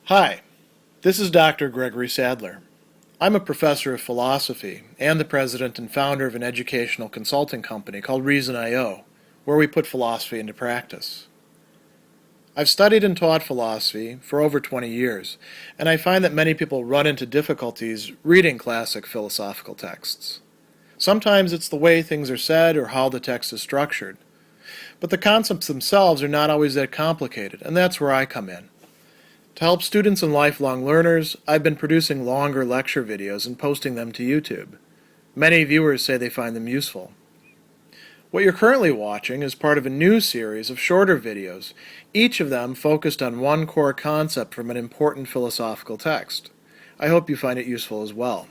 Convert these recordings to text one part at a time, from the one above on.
Hi, this is Dr. Gregory Sadler. I'm a professor of philosophy and the president and founder of an educational consulting company called Reason.io, where we put philosophy into practice. I've studied and taught philosophy for over 20 years, and I find that many people run into difficulties reading classic philosophical texts. Sometimes it's the way things are said or how the text is structured. But the concepts themselves are not always that complicated, and that's where I come in. To help students and lifelong learners, I've been producing longer lecture videos and posting them to YouTube. Many viewers say they find them useful. What you're currently watching is part of a new series of shorter videos, each of them focused on one core concept from an important philosophical text. I hope you find it useful as well.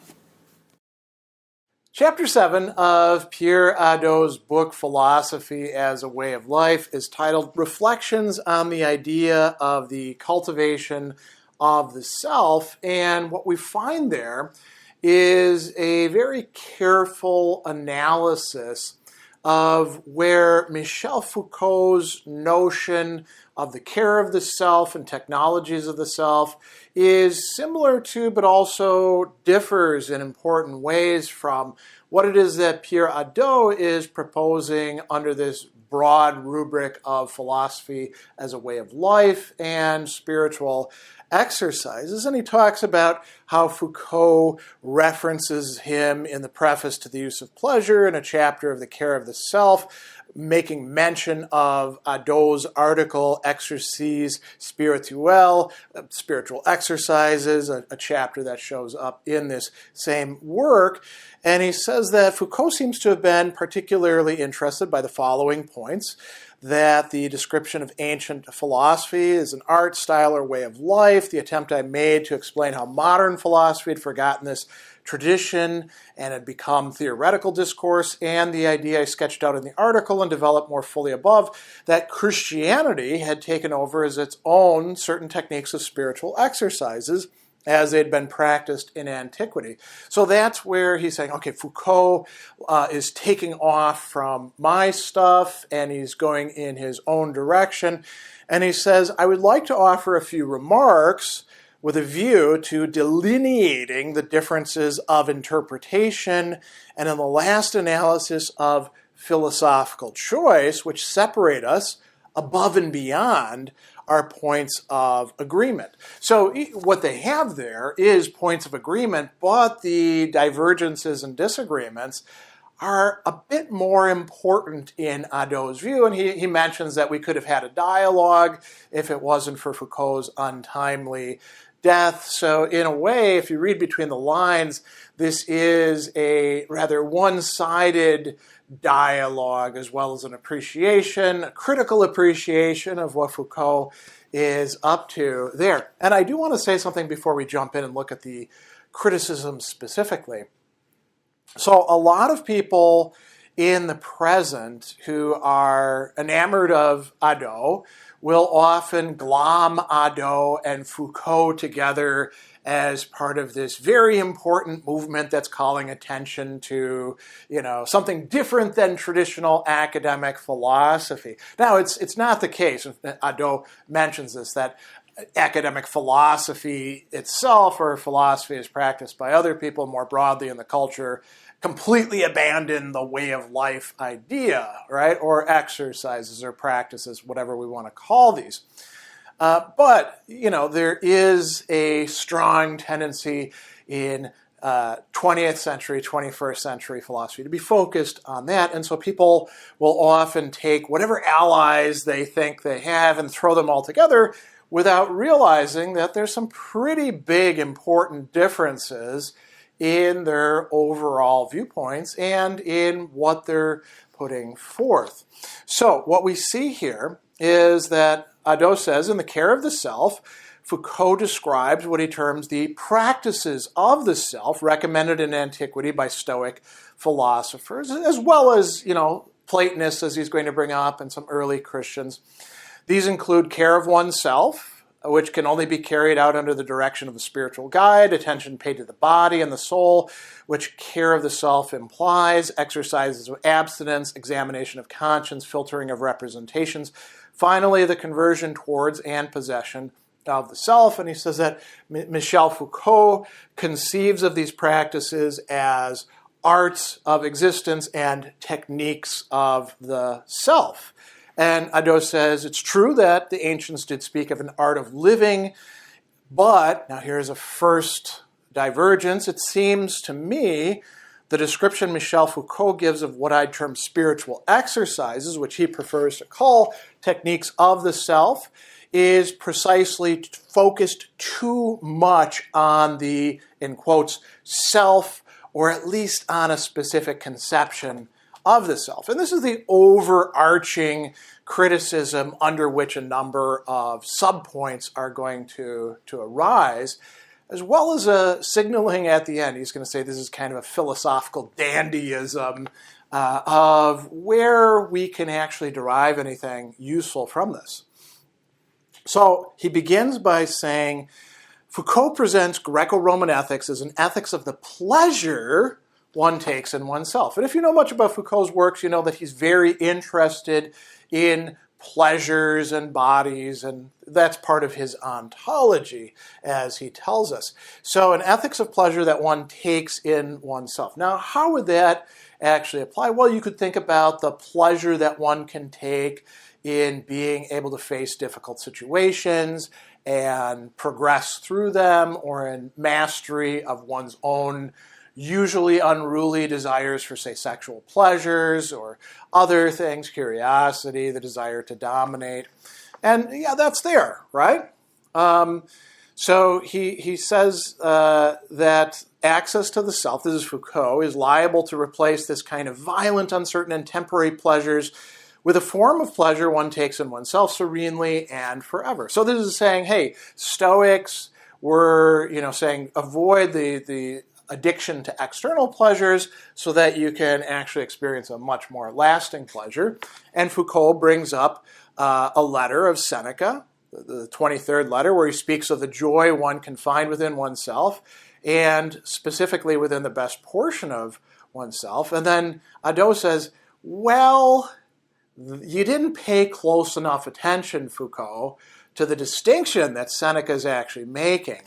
Chapter 7 of Pierre Hadot's book Philosophy as a Way of Life is titled Reflections on the Idea of the Cultivation of the Self, and what we find there is a very careful analysis of where Michel Foucault's notion of the care of the self and technologies of the self is similar to, but also differs in important ways from what it is that Pierre Hadot is proposing under this broad rubric of philosophy as a way of life and spiritual exercises. And he talks about how Foucault references him in the preface to The Use of Pleasure in a chapter of The Care of the Self, making mention of Hadot's article Exercices Spirituelles, spiritual exercises, a chapter that shows up in this same work. And he says that Foucault seems to have been particularly interested by the following points: that the description of ancient philosophy is an art, style, or way of life, the attempt I made to explain how modern philosophy had forgotten this tradition and had become theoretical discourse, and the idea I sketched out in the article and developed more fully above, that Christianity had taken over as its own certain techniques of spiritual exercises as they'd been practiced in antiquity. So that's where he's saying, okay, Foucault is taking off from my stuff and he's going in his own direction. And he says, I would like to offer a few remarks with a view to delineating the differences of interpretation and in the last analysis of philosophical choice, which separate us above and beyond our points of agreement. So what they have there is points of agreement, but the divergences and disagreements are a bit more important in Hadot's view, and he mentions that we could have had a dialogue if it wasn't for Foucault's untimely death. So in a way, if you read between the lines, this is a rather one-sided dialogue as well as an appreciation, a critical appreciation of what Foucault is up to there. And I do want to say something before we jump in and look at the criticism specifically. So a lot of people in the present who are enamored of Hadot will often glom Hadot and Foucault together as part of this very important movement that's calling attention to, something different than traditional academic philosophy. Now, it's not the case. Hadot mentions this, that academic philosophy itself, or philosophy as practiced by other people more broadly in the culture, completely abandon the way of life idea, right? Or exercises or practices, whatever we want to call these. But there is a strong tendency in 20th century, 21st century philosophy to be focused on that. And so people will often take whatever allies they think they have and throw them all together without realizing that there's some pretty big important differences in their overall viewpoints and in what they're putting forth. So what we see here is that Hadot says, in The Care of the Self, Foucault describes what he terms the practices of the self recommended in antiquity by Stoic philosophers, as well as, Platonists, as he's going to bring up, and some early Christians. These include care of oneself, which can only be carried out under the direction of a spiritual guide, attention paid to the body and the soul, which care of the self implies, exercises of abstinence, examination of conscience, filtering of representations, finally the conversion towards and possession of the self, and he says that Michel Foucault conceives of these practices as arts of existence and techniques of the self. And Hadot says it's true that the ancients did speak of an art of living, but, now here's a first divergence, it seems to me the description Michel Foucault gives of what I'd term spiritual exercises, which he prefers to call techniques of the self, is precisely focused too much on the, in quotes, self, or at least on a specific conception of the self. And this is the overarching criticism under which a number of subpoints are going to arise, as well as a signaling at the end. He's going to say this is kind of a philosophical dandyism of where we can actually derive anything useful from this. So he begins by saying, Foucault presents Greco-Roman ethics as an ethics of the pleasure one takes in oneself. And if you know much about Foucault's works, you know that he's very interested in pleasures and bodies, and that's part of his ontology, as he tells us. So an ethics of pleasure that one takes in oneself. Now, how would that actually apply? Well, you could think about the pleasure that one can take in being able to face difficult situations and progress through them, or in mastery of one's own usually unruly desires for, say, sexual pleasures or other things, curiosity, the desire to dominate. And yeah, that's there, right? So he says that access to the self, this is Foucault, is liable to replace this kind of violent, uncertain, and temporary pleasures with a form of pleasure one takes in oneself serenely and forever. So this is saying, hey, Stoics were, saying avoid the addiction to external pleasures so that you can actually experience a much more lasting pleasure. And Foucault brings up a letter of Seneca, the 23rd letter, where he speaks of the joy one can find within oneself, and specifically within the best portion of oneself. And then Hadot says, well, you didn't pay close enough attention, Foucault, to the distinction that Seneca is actually making.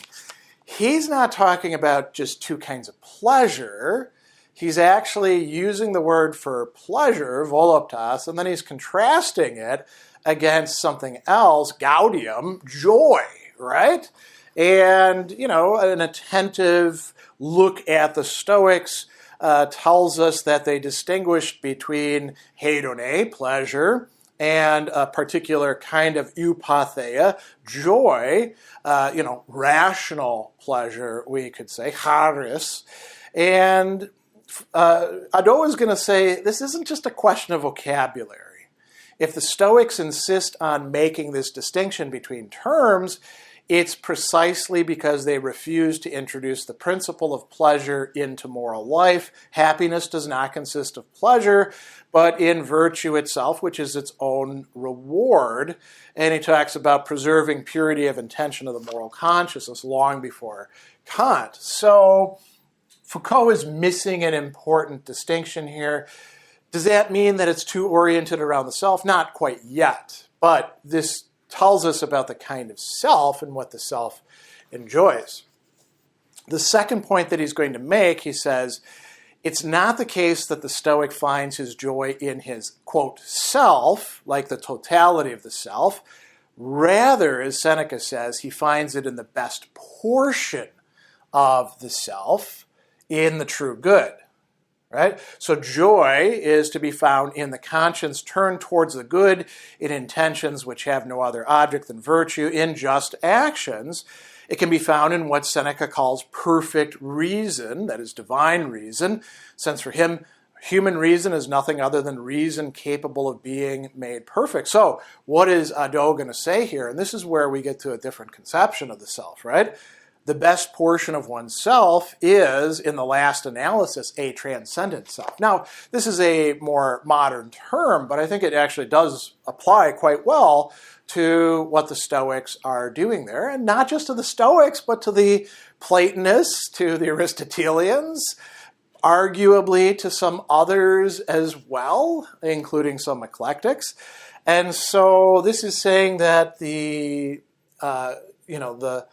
He's not talking about just two kinds of pleasure. He's actually using the word for pleasure, voluptas, and then he's contrasting it against something else, gaudium, joy, right? And, an attentive look at the Stoics tells us that they distinguished between hedone, pleasure, and a particular kind of eupatheia, joy, rational pleasure, we could say, charis. And Hadot is going to say this isn't just a question of vocabulary. If the Stoics insist on making this distinction between terms, it's precisely because they refuse to introduce the principle of pleasure into moral life. Happiness does not consist of pleasure, but in virtue itself, which is its own reward. And he talks about preserving purity of intention of the moral consciousness long before Kant. So Foucault is missing an important distinction here. Does that mean that it's too oriented around the self? Not quite yet, but this tells us about the kind of self and what the self enjoys. The second point that he's going to make, he says, it's not the case that the Stoic finds his joy in his, quote, self, like the totality of the self. Rather, as Seneca says, he finds it in the best portion of the self, in the true good. Right? So joy is to be found in the conscience turned towards the good, in intentions which have no other object than virtue, in just actions. It can be found in what Seneca calls perfect reason, that is divine reason, since for him, human reason is nothing other than reason capable of being made perfect. So what is Hadot going to say here? And this is where we get to a different conception of the self, right? The best portion of oneself is, in the last analysis, a transcendent self. Now, this is a more modern term, but I think it actually does apply quite well to what the Stoics are doing there. And not just to the Stoics, but to the Platonists, to the Aristotelians, arguably to some others as well, including some eclectics. And so this is saying that the the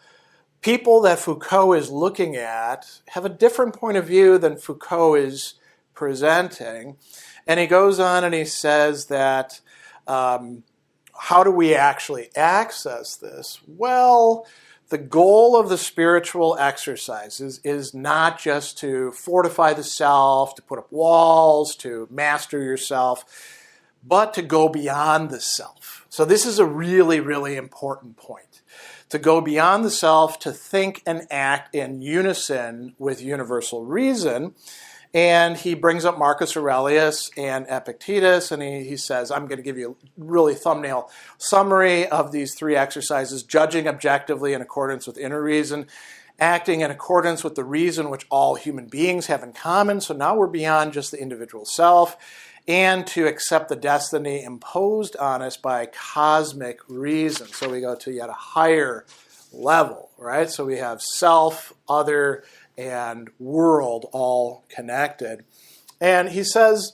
people that Foucault is looking at have a different point of view than Foucault is presenting. And he goes on and he says that how do we actually access this? Well, the goal of the spiritual exercises is not just to fortify the self, to put up walls, to master yourself, but to go beyond the self. So this is a really, really important point. To go beyond the self, to think and act in unison with universal reason. And he brings up Marcus Aurelius and Epictetus, and he says, I'm going to give you a really thumbnail summary of these three exercises: judging objectively in accordance with inner reason, acting in accordance with the reason which all human beings have in common. So now we're beyond just the individual self, and to accept the destiny imposed on us by cosmic reason. So we go to yet a higher level, right? So we have self, other, and world all connected. And he says,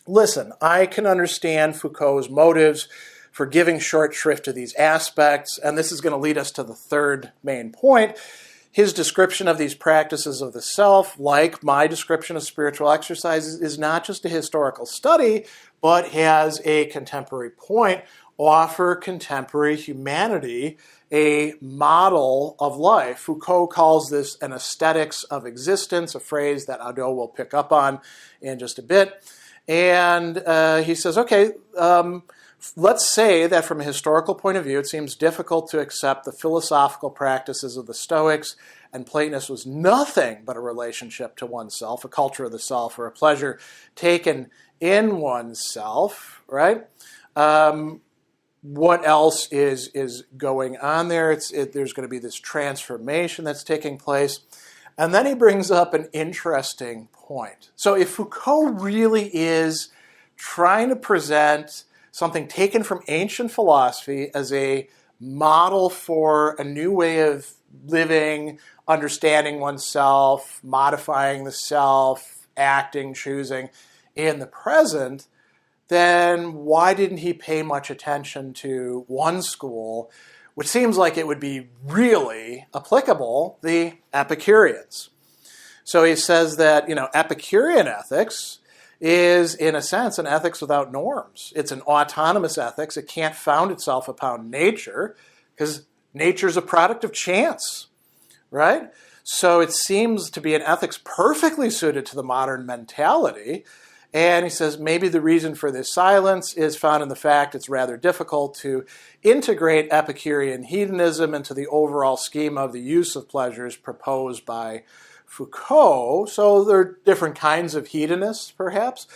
listen, I can understand Foucault's motives for giving short shrift to these aspects, and this is going to lead us to the third main point. His description of these practices of the self, like my description of spiritual exercises, is not just a historical study, but has a contemporary point: offer contemporary humanity a model of life. Foucault calls this an aesthetics of existence, a phrase that Hadot will pick up on in just a bit. And he says, okay, let's say that from a historical point of view, it seems difficult to accept the philosophical practices of the Stoics, and Platonism was nothing but a relationship to oneself, a culture of the self, or a pleasure taken in oneself, right? What else is going on there? There's going to be this transformation that's taking place. And then he brings up an interesting point. So if Foucault really is trying to present something taken from ancient philosophy as a model for a new way of living, understanding oneself, modifying the self, acting, choosing in the present, then why didn't he pay much attention to one school, which seems like it would be really applicable, the Epicureans? So he says that, Epicurean ethics is, in a sense, an ethics without norms. It's an autonomous ethics. It can't found itself upon nature, because nature's a product of chance, right? So it seems to be an ethics perfectly suited to the modern mentality. And he says maybe the reason for this silence is found in the fact it's rather difficult to integrate Epicurean hedonism into the overall scheme of the use of pleasures proposed by Foucault. So there are different kinds of hedonists, perhaps.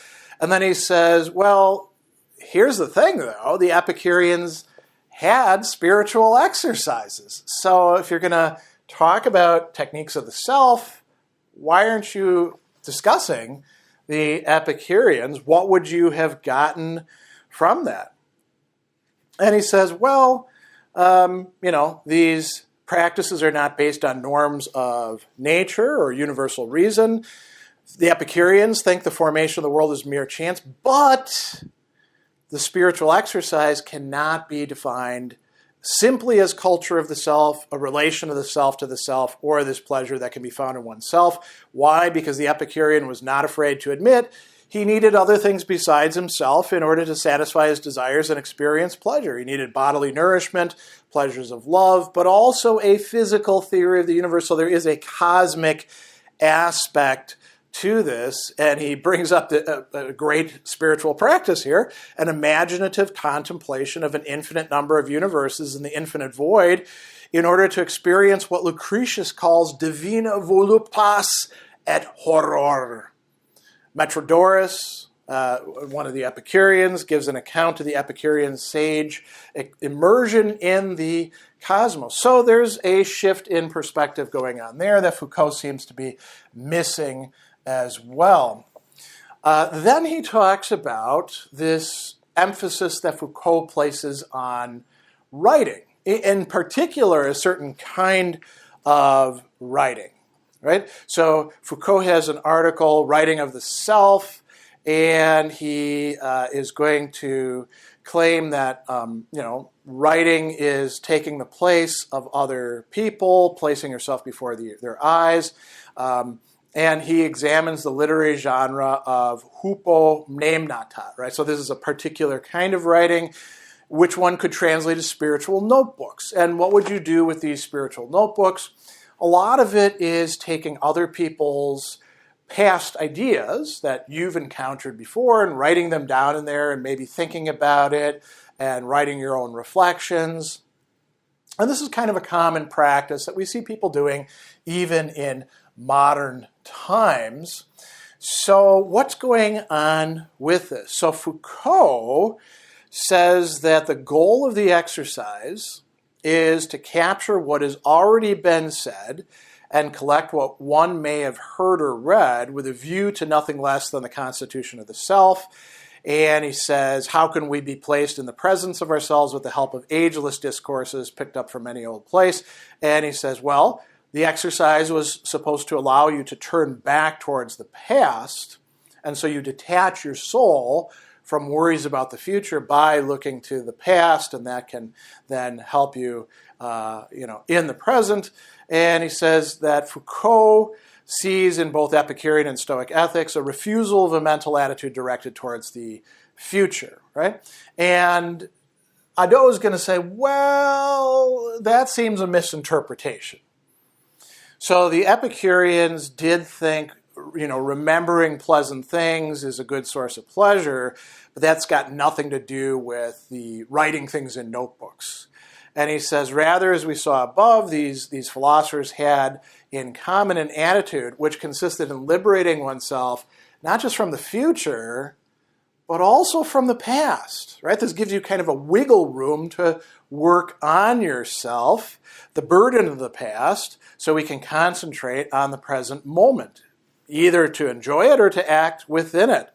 And then he says, well, here's the thing, though. The Epicureans had spiritual exercises. So if you're going to talk about techniques of the self, why aren't you discussing the Epicureans? What would you have gotten from that? And he says, well, these practices are not based on norms of nature or universal reason. The Epicureans think the formation of the world is mere chance, but the spiritual exercise cannot be defined simply as culture of the self, a relation of the self to the self, or this pleasure that can be found in oneself. Why? Because the Epicurean was not afraid to admit he needed other things besides himself in order to satisfy his desires and experience pleasure. He needed bodily nourishment, pleasures of love, but also a physical theory of the universe. So there is a cosmic aspect to this, and he brings up a great spiritual practice here, an imaginative contemplation of an infinite number of universes in the infinite void in order to experience what Lucretius calls divina voluptas et horror. Metrodorus, one of the Epicureans, gives an account of the Epicurean sage immersion in the cosmos. So there's a shift in perspective going on there that Foucault seems to be missing as well. Then he talks about this emphasis that Foucault places on writing, in particular a certain kind of writing, right? So Foucault has an article, Writing of the Self, and he is going to claim that, writing is taking the place of other people, placing yourself before their eyes. And he examines the literary genre of hypomnemnata, right? So this is a particular kind of writing, which one could translate as spiritual notebooks. And what would you do with these spiritual notebooks? A lot of it is taking other people's past ideas that you've encountered before and writing them down in there and maybe thinking about it and writing your own reflections. And this is kind of a common practice that we see people doing even in modern times. So what's going on with this? So Foucault says that the goal of the exercise is to capture what has already been said and collect what one may have heard or read with a view to nothing less than the constitution of the self. And he says, how can we be placed in the presence of ourselves with the help of ageless discourses picked up from any old place? And he says, well, the exercise was supposed to allow you to turn back towards the past, and so you detach your soul from worries about the future by looking to the past, and that can then help you, in the present. And he says that Foucault sees in both Epicurean and Stoic ethics a refusal of a mental attitude directed towards the future, right? And Hadot is going to say, well, that seems a misinterpretation. So the Epicureans did think, remembering pleasant things is a good source of pleasure, but that's got nothing to do with the writing things in notebooks. And he says, rather, as we saw above, these philosophers had in common an attitude which consisted in liberating oneself not just from the future, but also from the past, right? This gives you kind of a wiggle room to work on yourself, the burden of the past, so we can concentrate on the present moment, either to enjoy it or to act within it.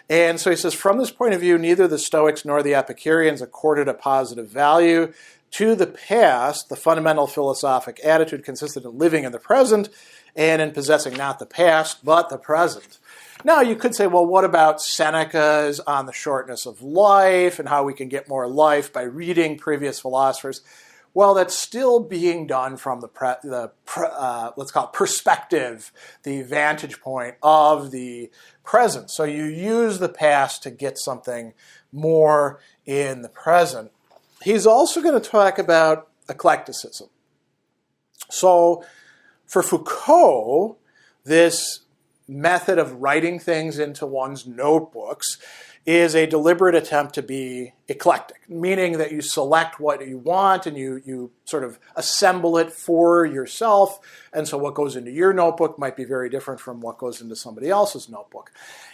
And so he says, from this point of view, neither the Stoics nor the Epicureans accorded a positive value to the past. The fundamental philosophic attitude consisted in living in the present and in possessing not the past, but the present. Now, you could say, well, what about Seneca's on the shortness of life and how we can get more life by reading previous philosophers? Well, that's still being done from let's call it perspective, the vantage point of the present. So you use the past to get something more in the present. He's also going to talk about eclecticism. So for Foucault, this method of writing things into one's notebooks is a deliberate attempt to be eclectic, meaning that you select what you want and you sort of assemble it for yourself. And so what goes into your notebook might be very different from what goes into somebody else's notebook.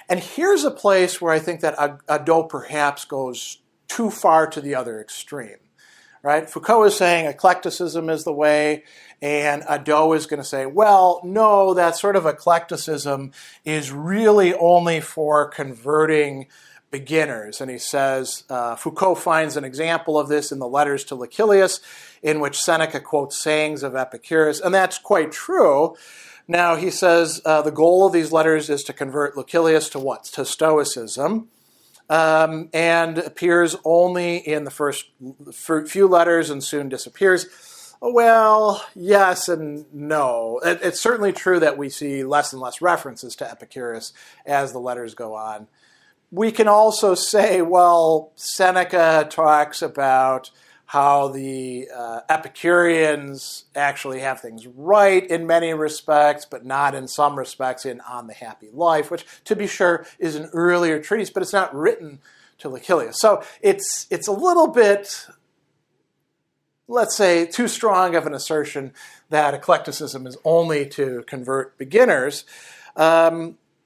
And here's a place where I think that Hadot perhaps goes too far to the other extreme. Right? Foucault is saying eclecticism is the way, and Hadot is going to say, well, no, that sort of eclecticism is really only for converting beginners. And he says, Foucault finds an example of this in the letters to Lucilius, in which Seneca quotes sayings of Epicurus, and that's quite true. Now, he says the goal of these letters is to convert Lucilius to what? To Stoicism. And appears only in the first few letters and soon disappears. Well, yes and no. It's certainly true that we see less and less references to Epicurus as the letters go on. We can also say, well, Seneca talks about how the Epicureans actually have things right in many respects, but not in some respects in On the Happy Life, which, to be sure, is an earlier treatise, but it's not written to Lucilius. So it's a little bit, let's say, too strong of an assertion that eclecticism is only to convert beginners.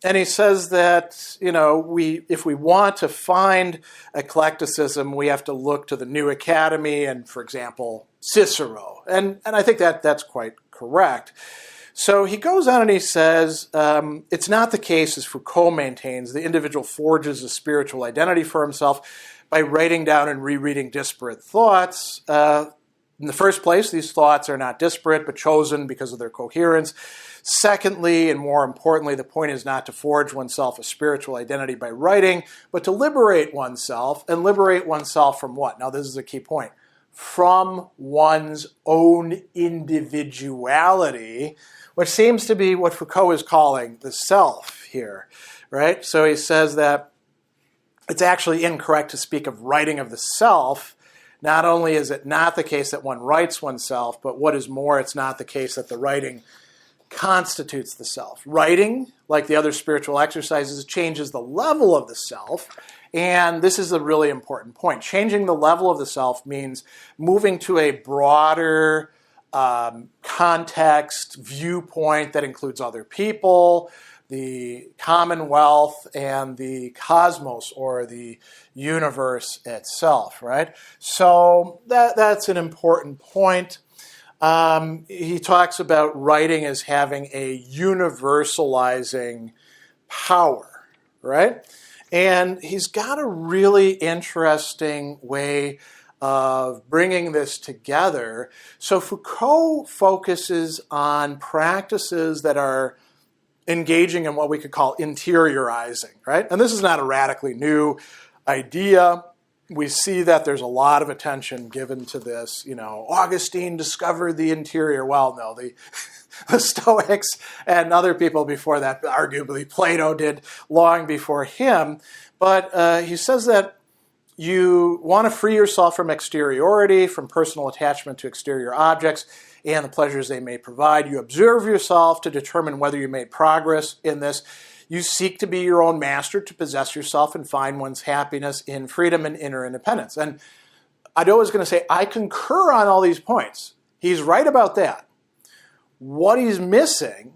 And he says that, if we want to find eclecticism, we have to look to the New Academy and, for example, Cicero. And I think that's quite correct. So he goes on and he says, it's not the case, as Foucault maintains, the individual forges a spiritual identity for himself by writing down and rereading disparate thoughts. In the first place, these thoughts are not disparate, but chosen because of their coherence. Secondly, and more importantly, the point is not to forge oneself a spiritual identity by writing, but to liberate oneself. And liberate oneself from what? Now, this is a key point. from one's own individuality, which seems to be what Foucault is calling the self here, right? So he says that it's actually incorrect to speak of writing of the self. Not only is it not the case that one writes oneself, but what is more, it's not the case that the writing constitutes the self. Writing, like the other spiritual exercises, changes the level of the self. And this is a really important point. Changing the level of the self means moving to a broader context, viewpoint that includes other people, the commonwealth, and the cosmos, or the universe itself, right? So that's an important point. He talks about writing as having a universalizing power, right? And he's got a really interesting way of bringing this together. So Foucault focuses on practices that are engaging in what we could call interiorizing, right? And this is not a radically new idea. We see that there's a lot of attention given to this. Augustine discovered the interior. Well, no, the Stoics and other people before that, arguably Plato did long before him. But he says that you want to free yourself from exteriority, from personal attachment to exterior objects and the pleasures they may provide. You observe yourself to determine whether you made progress in this. You seek to be your own master, to possess yourself and find one's happiness in freedom and inner independence. And Hadot is going to say, I concur on all these points. He's right about that. What he's missing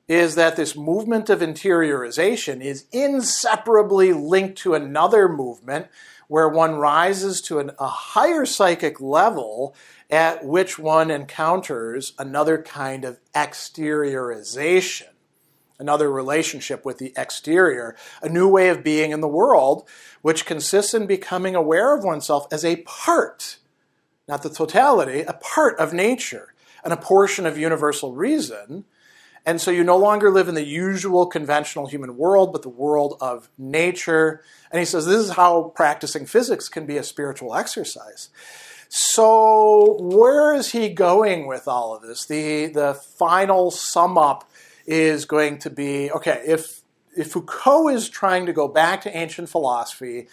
is that this movement of interiorization is inseparably linked to another movement where one rises to a higher psychic level at which one encounters another kind of exteriorization, another relationship with the exterior, a new way of being in the world, which consists in becoming aware of oneself as a part, not the totality, a part of nature and a portion of universal reason. And so you no longer live in the usual conventional human world, but the world of nature. And he says this is how practicing physics can be a spiritual exercise. So where is he going with all of this? The final sum up is going to be, okay, if Foucault is trying to go back to ancient philosophy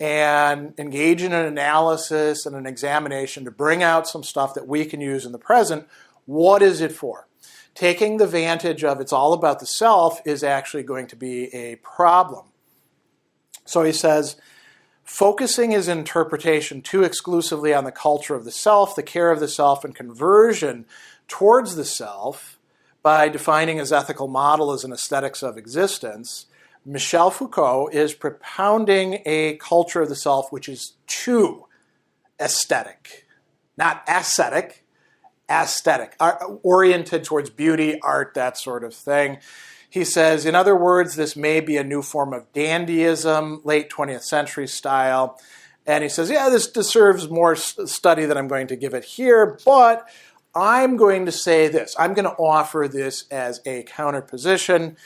and engage in an analysis and an examination to bring out some stuff that we can use in the present, what is it for? Taking the vantage of it's all about the self is actually going to be a problem. So he says, focusing his interpretation too exclusively on the culture of the self, the care of the self, and conversion towards the self by defining his ethical model as an aesthetics of existence, Michel Foucault is propounding a culture of the self which is too aesthetic, not ascetic, aesthetic, oriented towards beauty, art, that sort of thing. He says, in other words, this may be a new form of dandyism, late 20th century style. And he says, yeah, this deserves more study than I'm going to give it here, but I'm going to say this. I'm going to offer this as a counterposition.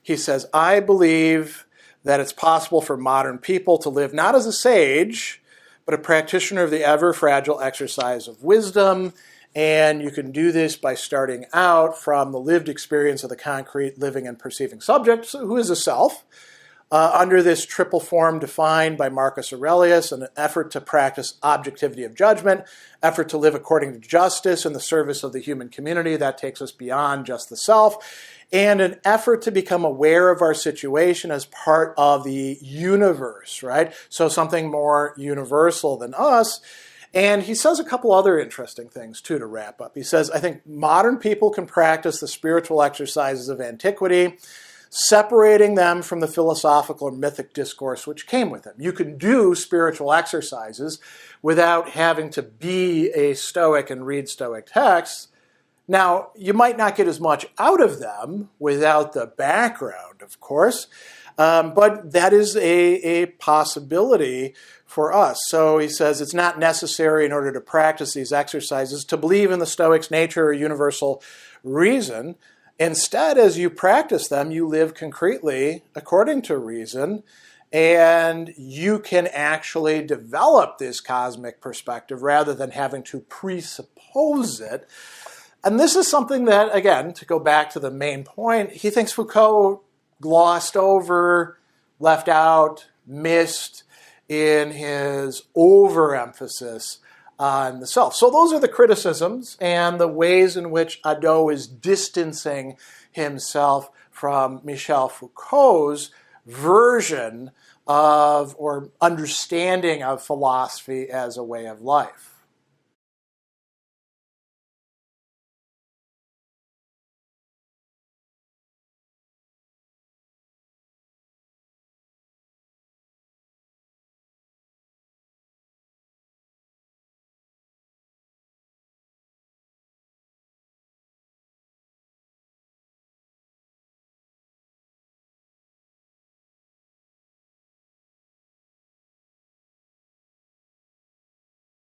He says, I believe that it's possible for modern people to live not as a sage, but a practitioner of the ever-fragile exercise of wisdom. And you can do this by starting out from the lived experience of the concrete, living, and perceiving subject, who is a self, under this triple form defined by Marcus Aurelius, an effort to practice objectivity of judgment, effort to live according to justice in the service of the human community, that takes us beyond just the self, and an effort to become aware of our situation as part of the universe, right? So something more universal than us. And he says a couple other interesting things, too, to wrap up. He says, I think modern people can practice the spiritual exercises of antiquity, separating them from the philosophical or mythic discourse which came with them. You can do spiritual exercises without having to be a Stoic and read Stoic texts. Now, you might not get as much out of them without the background, of course, but that is a possibility for us. So he says it's not necessary in order to practice these exercises to believe in the Stoics' nature or universal reason. Instead, as you practice them, you live concretely according to reason, And you can actually develop this cosmic perspective rather than having to presuppose it. And this is something that, again, to go back to the main point, he thinks Foucault glossed over, left out, missed in his overemphasis on the self. So those are the criticisms and the ways in which Hadot is distancing himself from Michel Foucault's version of or understanding of philosophy as a way of life.